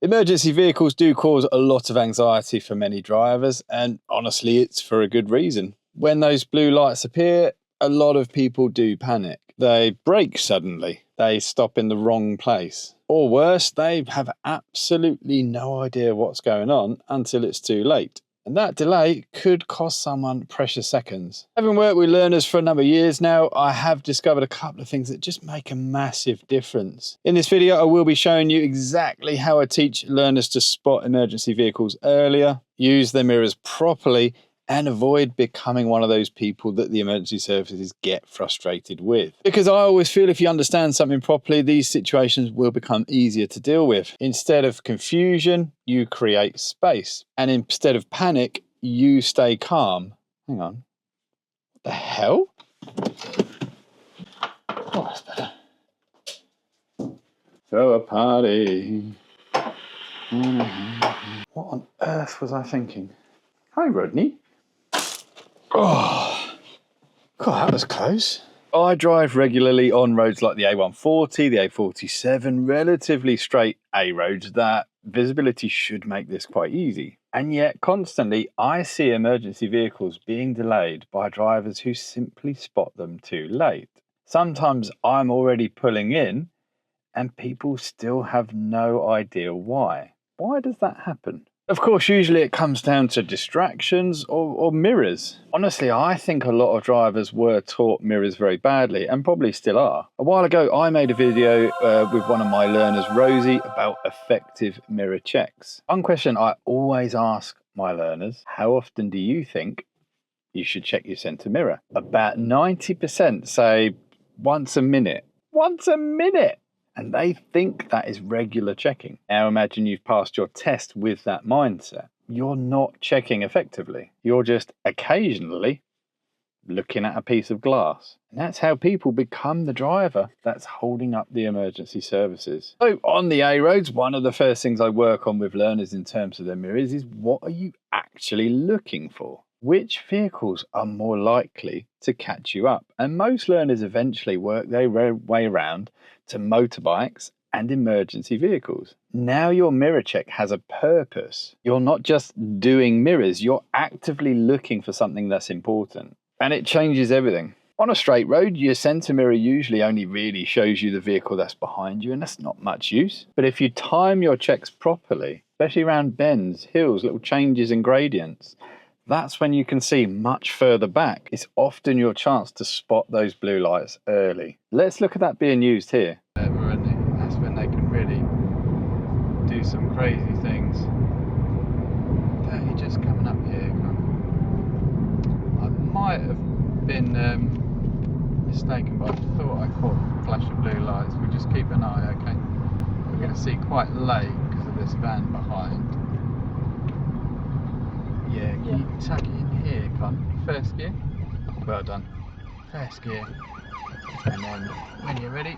Emergency vehicles do cause a lot of anxiety for many drivers, and honestly, it's for a good reason. When those blue lights appear, a lot of people do panic. They brake suddenly, they stop in the wrong place, or worse, they have absolutely no idea what's going on until it's too late. And that delay could cost someone precious seconds. Having worked with learners for a number of years now, I have discovered a couple of things that just make a massive difference. In this video, I will be showing you exactly how I teach learners to spot emergency vehicles earlier, use their mirrors properly, and avoid becoming one of those people that the emergency services get frustrated with. Because I always feel if you understand something properly, these situations will become easier to deal with. Instead of confusion, you create space. And instead of panic, you stay calm. Hang on. What the hell? Oh, that's better. Throw a party. What on earth was I thinking? Hi, Rodney. Oh, God, that was close. I drive regularly on roads like the A140, the A47, relatively straight A roads that visibility should make this quite easy. And yet constantly I see emergency vehicles being delayed by drivers who simply spot them too late. Sometimes I'm already pulling in and people still have no idea why. Why does that happen? Of course, usually it comes down to distractions or mirrors. Honestly, I think a lot of drivers were taught mirrors very badly and probably still are. A while ago, I made a video with one of my learners, Rosie, about effective mirror checks. One question I always ask my learners, how often do you think you should check your centre mirror? About 90% say once a minute. Once a minute! And they think that is regular checking. Now imagine you've passed your test with that mindset. You're not checking effectively. You're just occasionally looking at a piece of glass. And that's how people become the driver that's holding up the emergency services. So on the A roads, one of the first things I work on with learners in terms of their mirrors is what are you actually looking for? Which vehicles are more likely to catch you up? And most learners eventually work their way around to motorbikes and emergency vehicles. Now your mirror check has a purpose. You're not just doing mirrors, you're actively looking for something that's important. And it changes everything. On a straight road, your centre mirror usually only really shows you the vehicle that's behind you, and that's not much use. But if you time your checks properly, especially around bends, hills, little changes in gradients, that's when you can see much further back. It's often your chance to spot those blue lights early. Let's look at that being used here. That's when they can really do some crazy things. They're just coming up here. I might have been mistaken, but I thought I caught a flash of blue lights. We'll just keep an eye, okay? We're going to see quite late because of this van behind. Yeah, can you tuck it in here, Con? First gear. Well done. First gear. And then when you're ready,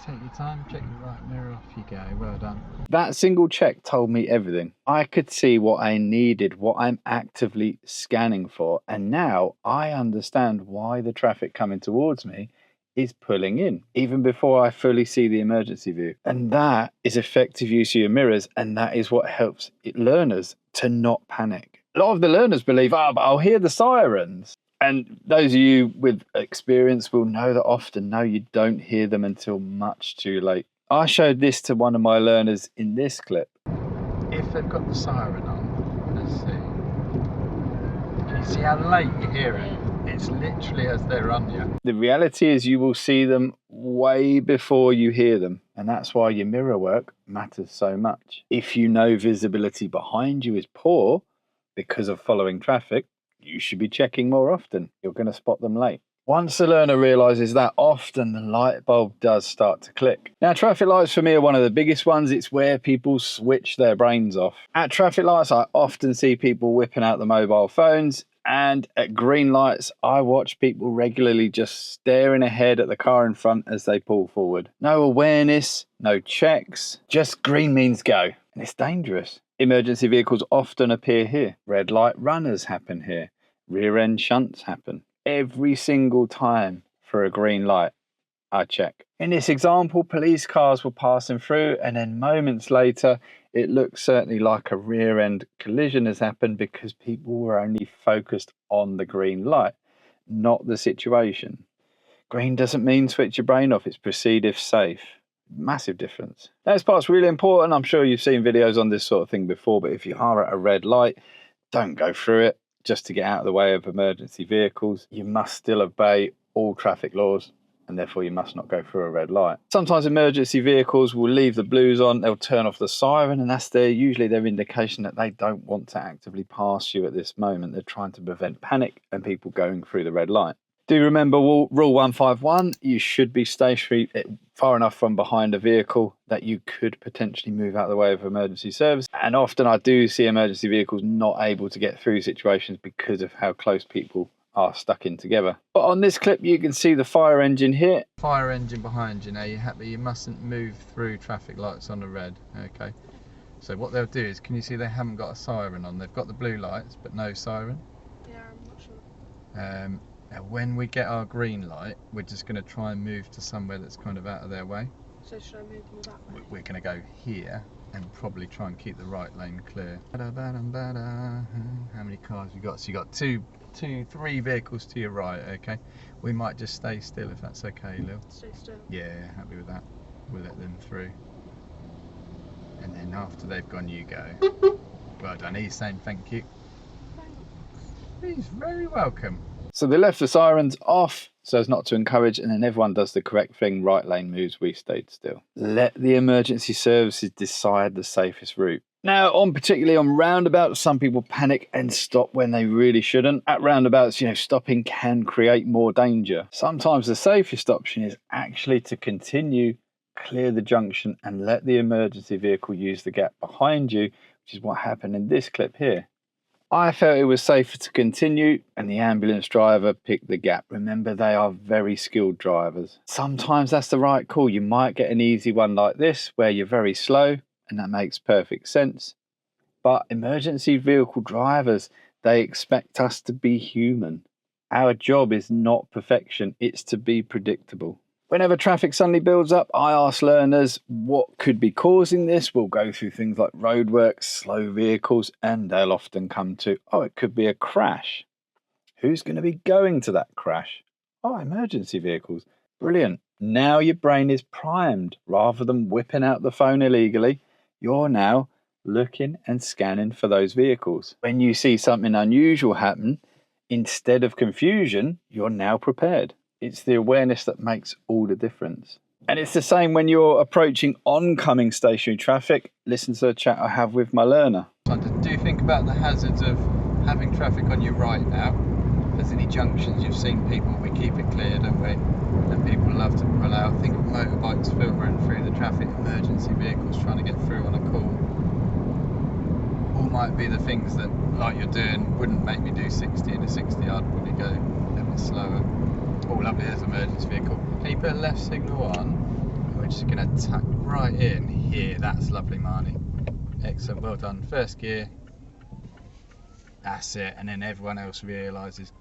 take your time, check your right mirror, off you go. Well done. That single check told me everything. I could see what I needed, what I'm actively scanning for, and now I understand why the traffic coming towards me is pulling in, even before I fully see the emergency view. And that is effective use of your mirrors, and that is what helps learners to not panic. A lot of the learners believe, but I'll hear the sirens. And those of you with experience will know that often, no, you don't hear them until much too late. I showed this to one of my learners in this clip. If they've got the siren on, let's see. Can you see how late you hear it? It's literally as they're on you. The reality is you will see them way before you hear them. And that's why your mirror work matters so much. If you know visibility behind you is poor because of following traffic, you should be checking more often. You're going to spot them late. Once the learner realises that, often the light bulb does start to click. Now, traffic lights for me are one of the biggest ones. It's where people switch their brains off. At traffic lights, I often see people whipping out the mobile phones. And at green lights, I watch people regularly just staring ahead at the car in front as they pull forward. No awareness, no checks, just green means go. And it's dangerous. Emergency vehicles often appear here. Red light runners happen here. Rear end shunts happen. Every single time for a green light, I check. In this example, police cars were passing through, and then moments later, it looks certainly like a rear end collision has happened because people were only focused on the green light, not the situation. Green doesn't mean switch your brain off, it's proceed if safe. Massive difference. This part's really important. I'm sure you've seen videos on this sort of thing before, but if you are at a red light, don't go through it just to get out of the way of emergency vehicles. You must still obey all traffic laws, and therefore you must not go through a red light. Sometimes emergency vehicles will leave the blues on, they'll turn off the siren, and that's usually their indication that they don't want to actively pass you at this moment. They're trying to prevent panic and people going through the red light. Do remember rule 151, you should be stationary far enough from behind a vehicle that you could potentially move out of the way of emergency service. And often I do see emergency vehicles not able to get through situations because of how close people are stuck in together. But on this clip you can see the fire engine here. Fire engine behind you. Now you're happy you mustn't move through traffic lights on the red, okay? So what they'll do is, can you see they haven't got a siren on? They've got the blue lights but no siren. Yeah, I'm not sure. Now when we get our green light, we're just going to try and move to somewhere that's kind of out of their way. So should I move them that way? We're going to go here and probably try and keep the right lane clear. How many cars you got? So you got three vehicles to your right, okay? We might just stay still if that's okay, Lil. Stay still? Yeah, happy with that. We'll let them through. And then after they've gone, you go. Well done. He's saying thank you. Thanks. He's very welcome. So they left the sirens off so as not to encourage, and then everyone does the correct thing. Right lane moves, we stayed still. Let the emergency services decide the safest route. Now, particularly on roundabouts, some people panic and stop when they really shouldn't. At roundabouts, stopping can create more danger. Sometimes the safest option is actually to continue, clear the junction, and let the emergency vehicle use the gap behind you, which is what happened in this clip here. I felt it was safer to continue, and the ambulance driver picked the gap. Remember, they are very skilled drivers. Sometimes that's the right call. You might get an easy one like this where you're very slow, and that makes perfect sense. But emergency vehicle drivers, they expect us to be human. Our job is not perfection, it's to be predictable. Whenever traffic suddenly builds up, I ask learners what could be causing this. We'll go through things like roadworks, slow vehicles, and they'll often come to, it could be a crash. Who's going to be going to that crash? Emergency vehicles. Brilliant. Now your brain is primed. Rather than whipping out the phone illegally, you're now looking and scanning for those vehicles. When you see something unusual happen, instead of confusion, you're now prepared. It's the awareness that makes all the difference. And it's the same when you're approaching oncoming stationary traffic. Listen to the chat I have with my learner. Do think about the hazards of having traffic on your right now. If there's any junctions you've seen people, we keep it clear, don't we? And people love to pull out. Think of motorbikes filtering through the traffic, emergency vehicles trying to get through on a call. All might be the things that, like you're doing, wouldn't make me do 60 in a 60. I'd probably go a bit slower. Oh, lovely, there's an emergency vehicle. Can you put a left signal on? We're just going to tuck right in here. That's lovely, Marnie. Excellent, well done. First gear. That's it, and then everyone else realises.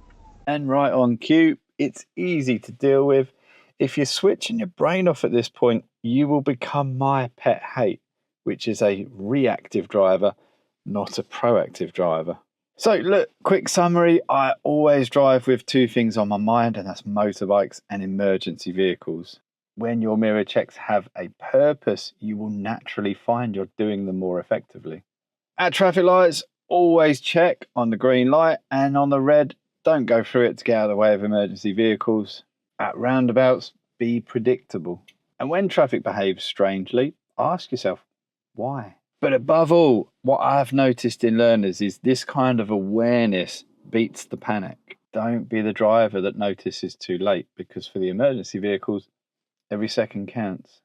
And right on cue, it's easy to deal with. If you're switching your brain off at this point, you will become my pet hate, which is a reactive driver, not a proactive driver. So look, quick summary, I always drive with two things on my mind, and that's motorbikes and emergency vehicles. When your mirror checks have a purpose, you will naturally find you're doing them more effectively. At traffic lights, always check on the green light, and on the red, don't go through it to get out of the way of emergency vehicles. At roundabouts, be predictable. And when traffic behaves strangely, ask yourself, why? But above all, what I've noticed in learners is this kind of awareness beats the panic. Don't be the driver that notices too late, because for the emergency vehicles, every second counts.